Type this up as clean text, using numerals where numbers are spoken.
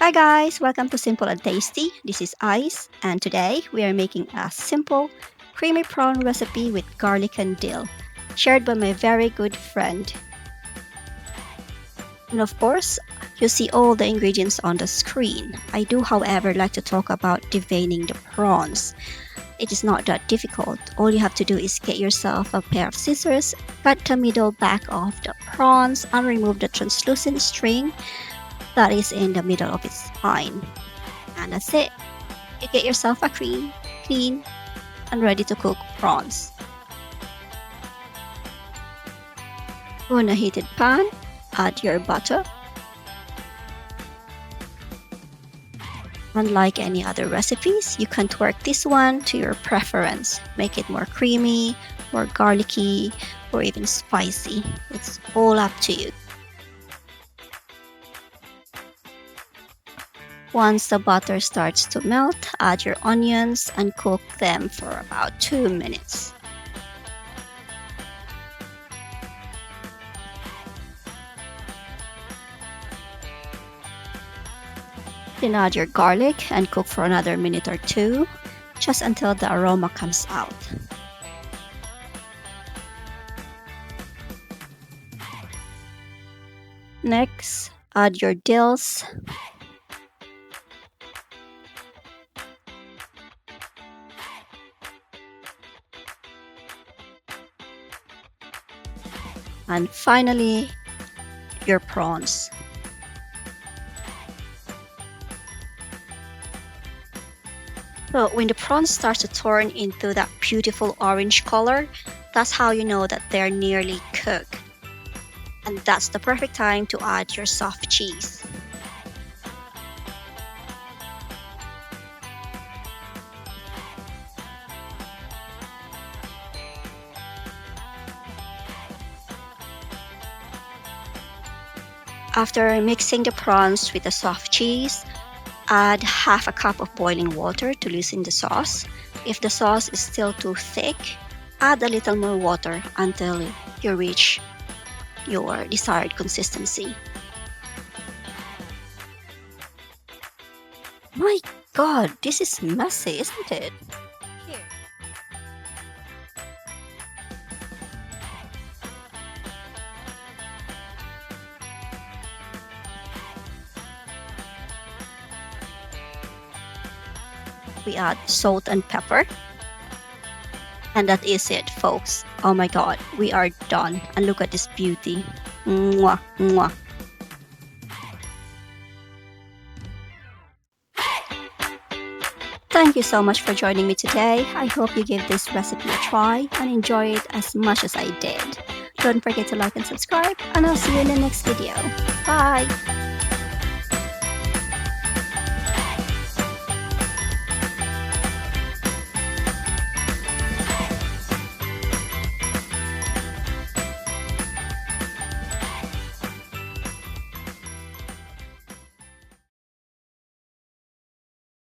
Hi guys, welcome to Simple and Tasty. This is Ice, and today we are making a simple creamy prawn recipe with garlic and dill, shared by my very good friend. And of course, you see all the ingredients on the screen. I do, however, like to talk about deveining the prawns. It is not that difficult. All you have to do is get yourself a pair of scissors, cut the middle back of the prawns, and remove the translucent string that is in the middle of its spine. And that's it. You get yourself a clean, and ready to cook prawns. On a heated pan, add your butter. Unlike any other recipes, you can twerk this one to your preference. Make it more creamy, more garlicky, or even spicy. It's all up to you. Once the butter starts to melt, add your onions and cook them for about 2 minutes. Then add your garlic and cook for another minute or two, just until the aroma comes out. Next, add your dills. And finally, your prawns. So when the prawns start to turn into that beautiful orange color, that's how you know that they're nearly cooked. And that's the perfect time to add your soft cheese. After mixing the prawns with the soft cheese, add half a cup of boiling water to loosen the sauce. If the sauce is still too thick, add a little more water until you reach your desired consistency. My God, this is messy, isn't it? Here. We add salt and pepper. And that is it, folks. Oh my God, we are done. And look at this beauty. Mwah, mwah. Thank you so much for joining me today. I hope you give this recipe a try and enjoy it as much as I did. Don't forget to like and subscribe, and I'll see you in the next video. Bye!